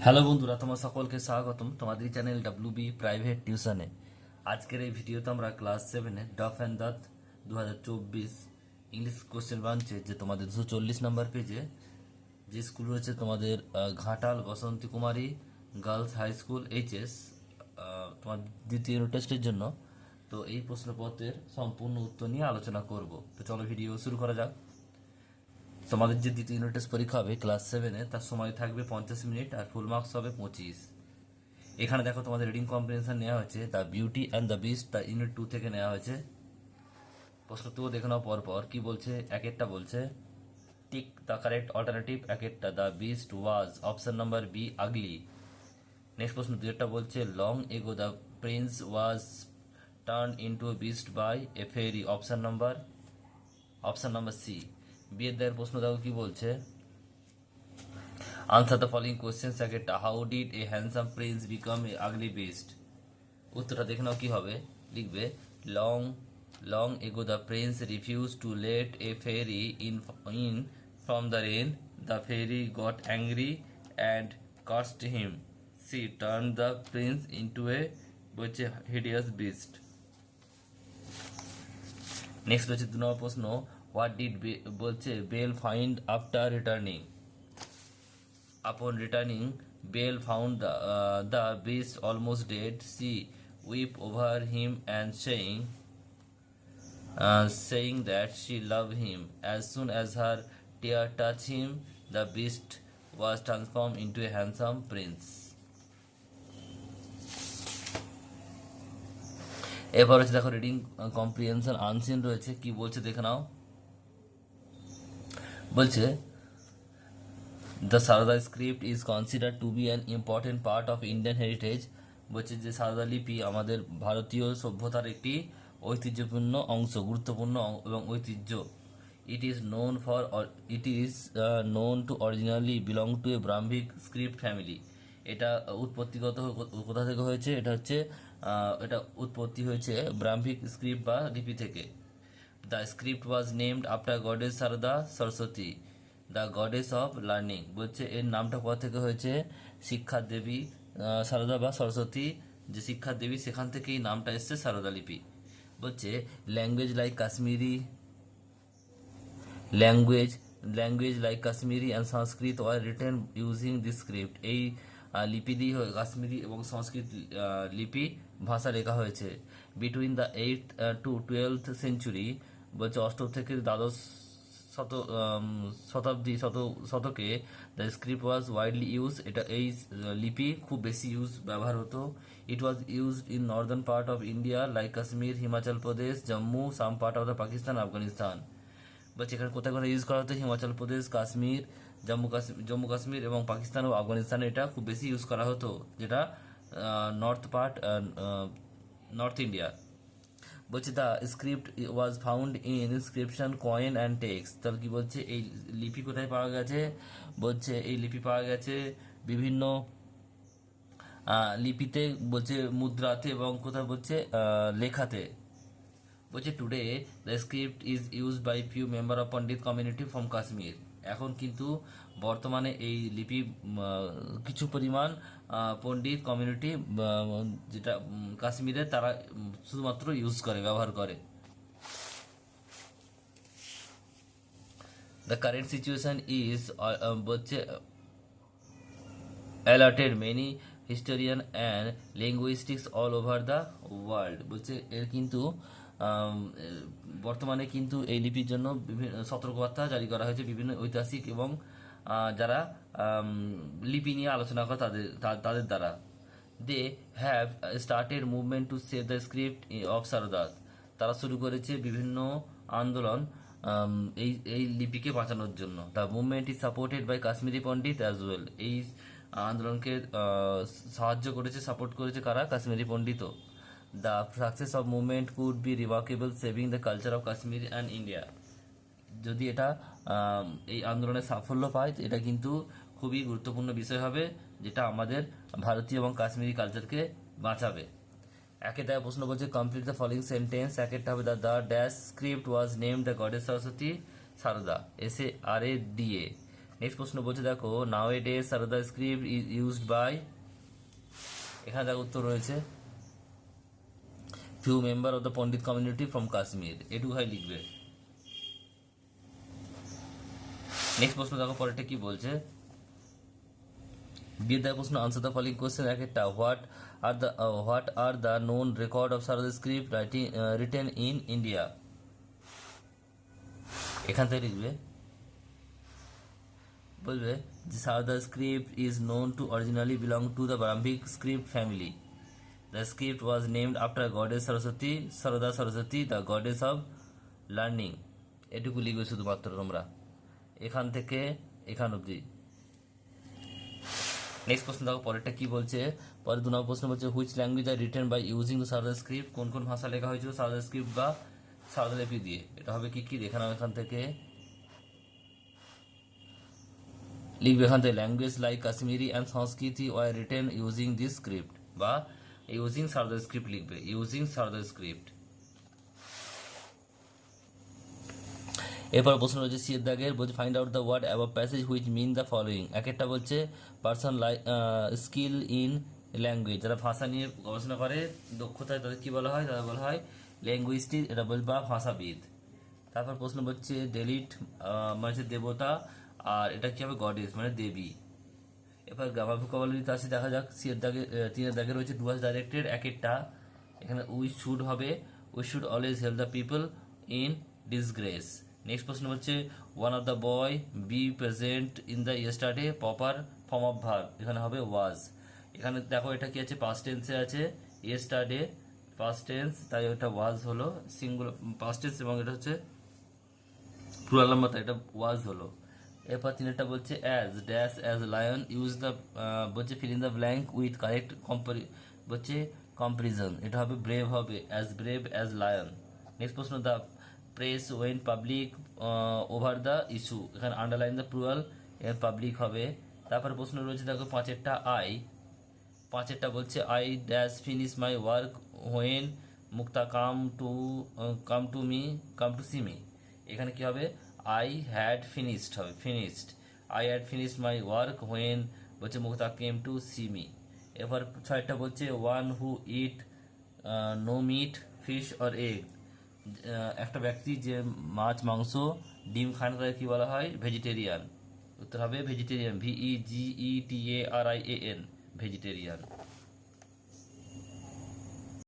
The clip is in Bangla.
হ্যালো বন্ধুরা, তোমার সকলকে স্বাগতম তোমাদের চ্যানেল ডাব্লিউবি প্রাইভেট টিউশনে। আজকের এই ভিডিওতে আমরা ক্লাস 7-এ ডফ অ্যান্ড দাঁত 2024 ইংলিশ কোশ্চেন ব্রাঞ্চে যে তোমাদের 240 নাম্বার পেজে যে স্কুল রয়েছে তোমাদের ঘাটাল বসন্তী কুমারী গার্লস হাই স্কুল এইচএস, তোমার দ্বিতীয় ইউনিট টেস্টের জন্য। তো এই প্রশ্নপত্রের সম্পূর্ণ উত্তর নিয়ে আলোচনা করব। তো চলো ভিডিও শুরু করা যাক। তোমাদের যে দ্বিতীয় ইউনিট টেস্ট পরীক্ষা হবে ক্লাস 7-এ, তার সময় থাকবে 50 মিনিট আর ফুল মার্কস হবে 25। এখানে দেখো তোমাদের রিডিং কম্প্রিহেনশন নেওয়া হয়েছে the beauty and the beast, the unit 2 থেকে নেওয়া হয়েছে। প্রশ্নটুকু দেখে নাও পরপর কি বলছে। এক একটা বলছে টিক দ্য কারেক্ট অল্টারনেটিভ। এক একটা the beast was, option number B, ugly. Next প্রশ্ন দুইটা বলছে long ago the prince was turn into a beast by a fairy, option number C. বিয়ের দায়ের প্রশ্ন দেখো কি বলছে। Answer the following question. একটা how did a handsome prince become a ugly beast. উত্তরটা দেখে নাও কি হবে। লিখবে long long ago the prince refuse to let a fairy in from the rain, the fairy got angry and cast him, she turn the prince into a বলছে হিডিয়াস বিস্ট। নেক্সট হচ্ছে 2 নম্বর প্রশ্ন। হোয়াট ডিড বলছে Belle find after returning. Upon returning, Belle found the beast almost dead. She wept over him and saying that she loved him. As soon as her tear touched him, the beast was transformed into a handsome prince. এবার হচ্ছে দেখো রিডিং কম্প্রিহেনশন আনসিন রয়েছে কি বলছে দেখে নাও। বলছে the Sharada script is consider to be an important part of Indian heritage. বলছে যে সারদা লিপি আমাদের ভারতীয় সভ্যতার একটি ঐতিহ্যপূর্ণ অংশ, গুরুত্বপূর্ণ এবং ঐতিহ্য। It is known to originally belong to a Brahmic script family. এটা উৎপত্তিগত কোথা থেকে হয়েছে, এটা উৎপত্তি হয়েছে ব্রাহ্মিক স্ক্রিপ্ট বা লিপি থেকে। The script was named after goddess Sharada Saraswati, the goddess of learning. বলছে এর নামটা কোথা থেকে হয়েছে, শিক্ষার দেবী সারদা বা সরস্বতী যে শিক্ষার দেবী, সেখান থেকেই নামটা এসছে সারদা লিপি। বলছে language like Kashmiri language like Kashmiri and Sanskrit war written using this script. এই লিপি দিয়ে কাশ্মীরি এবং সংস্কৃত লিপি ভাষা লেখা হয়েছে। Between the 8th to 12th century, বলছে অষ্টম থেকে দ্বাদশ শতকে the script was widely use. এই লিপি খুব বেশি ব্যবহার হতো। It was used in northern part of India like Kashmir, Himachal Pradesh, Jammu, some part of the Pakistan, Afghanistan. বলছে এখানে কোথায় কোথায় ইউজ করা হতো, হিমাচল প্রদেশ, কাশ্মীর, জম্মু কাশ্মীর এবং পাকিস্তান ও আফগানিস্তানে এটা খুব বেশি ইউজ করা হতো, যেটা নর্থ ইন্ডিয়া। বলছে the script was found in inscription, coin and text. তাহলে কি বলছে এই লিপি কোথায় পাওয়া গেছে, বলছে এই লিপি পাওয়া গেছে বিভিন্ন লিপিতে, বলছে মুদ্রাতে এবং কোথায় বলছে লেখাতে। বলছে today the script is used by few member of Pandit community from Kashmir. এখন কিন্তু বর্তমানে এই লিপি কিছু পরিমাণ পণ্ডিত কমিউনিটি যেটা কাশ্মীরে, তারা শুধুমাত্র ব্যবহার করে। দ্য কারেন্ট সিচুয়েশন ইজ বলছে alerted many historian and linguistics all over the world. বলছে এর কিন্তু বর্তমানে কিন্তু এই লিপির জন্য বিভিন্ন সতর্কবার্তা জারি করা হয়েছে বিভিন্ন ঐতিহাসিক এবং যারা লিপি নিয়ে আলোচনা করে তাদের দ্বারা। They have started movement to save the script of Saradas. তারা শুরু করেছে বিভিন্ন আন্দোলন এই লিপিকে বাঁচানোর জন্য। The movement is supported by Kashmiri Pandit as well. এই আন্দোলনকে সাপোর্ট করেছে কারা, কাশ্মীরি পণ্ডিতও। The success of movement could be remarkable, saving the culture of Kashmir and India. যদি এটা এই আন্দোলনে সাফল্য পায়, এটা কিন্তু খুবই গুরুত্বপূর্ণ বিষয় হবে, যেটা আমাদের ভারতীয় এবং কাশ্মীরি কালচারকে বাঁচাবে। একে দেয় প্রশ্ন বলছে কমপ্লিট দ্য ফলোইং সেন্টেন্স। একেরটা হবে the dash script was name the goddess Saraswati Sarada, SARADA। নেক্সট প্রশ্ন বলছে দেখো, nowadays Sarada script is used by, এখানে দেখো উত্তর রয়েছে few member of the Pandit community from Kashmir, এটুকু হয় লিখবে। নেক্সট প্রশ্ন দেখো পরেরটা কি বলছে, বিয়ের দেওয়া প্রশ্ন, আনসার দ্য ফলোইং কোশ্চেন। এক একটা, what are the known record of Sarada script written in India, এখান থেকে লিখবে। বলবে যে Sarada script is known to originally belong to the Brahmic script family. The script was named after goddess Saraswati, Sarada Saraswati, the goddess of learning. এটুকু লিখবে শুধুমাত্র তোমরা, এখান থেকে এখান অবধি। নেক্সট প্রশ্ন দেখো পরেরটা কি বলছে, পরে 2 নম্বর প্রশ্ন বলছে which language are written by using the Sharada script, কোন কোন ভাষা লেখা হয়েছিল সারদা স্ক্রিপ্ট বা সারদা লিপি দিয়ে। এটা হবে কি দেখে নাও, এখান থেকে লিখবে, এখান থেকে language like Kashmiri and Sanskrit were written using this script, বা ইউজিং সারদা স্ক্রিপ্ট লিখবে, ইউজিং সারদা স্ক্রিপ্ট। এরপর প্রশ্ন রয়েছে সি এর দাগের, বলছে find out the word above passage which mean the following. এক একটা বলছে পার্সন স্কিল ইন ল্যাঙ্গুয়েজ, যারা ভাষা নিয়ে গবেষণা করে দক্ষতায়, তাদের কি বলা হয়, তাদের বলা হয় ল্যাঙ্গুইস্টিক, এটা বলছে বা ভাষাবিদ। তারপর প্রশ্ন বলছে ডেলিট মানে হচ্ছে দেবতা, আর এটা কি হবে গডেস মানে দেবী। এবার গ্রামার ভোকাবুলারিতে আসে, দেখা যাক সি এর দাগে 3 এর দাগে রয়েছে টুয়ার্ডস ডাইরেক্টেড, এক একটা এখানে উই শুড হবে, we should always help the people in disgrace. Next প্রশ্ন হচ্ছে one of the boy B present in the yesterday, proper form of verb, এখানে হবে ওয়াজ। এখানে দেখো এটা কি আছে, পাস্ট টেন্সে আছে, ইয়েস্টারডে পাস্ট টেন্স, তাই ওটা ওয়াজ হলো সিঙ্গুলার পাস্ট টেন্স, এবং এটা হচ্ছে প্লুরাল নাম্বার, তাই এটা ওয়াজ হলো। এরপর 3টা বলছে as dash as lion use the, বলছে fill in the blank with correct বলছে কম্পারিজন, এটা হবে ব্রেভ, হবে as brave as lion. Next প্রশ্ন the press went public over the issue, এখানে আন্ডারলাইন দ্য প্লুরাল, এখানে পাবলিক হবে। তারপর প্রশ্ন রয়েছে দেখো 5এরটা পাঁচেরটা বলছে I dash finish my work when Mukta come to see me, এখানে কি হবে আই হ্যাড ফিনিশড, হবে finished, I had finished my work when বলছে Mukta came to see me. এবার 6টা বলছে one who eat no meat fish or egg, একটা ব্যক্তি যে মাছ মাংস ডিম খান তাকে কি বলা হয়, ভেজিটেরিয়ান। উত্তর হবে ভেজিটেরিয়ান, VEGETARIAN, ভেজিটেরিয়ান।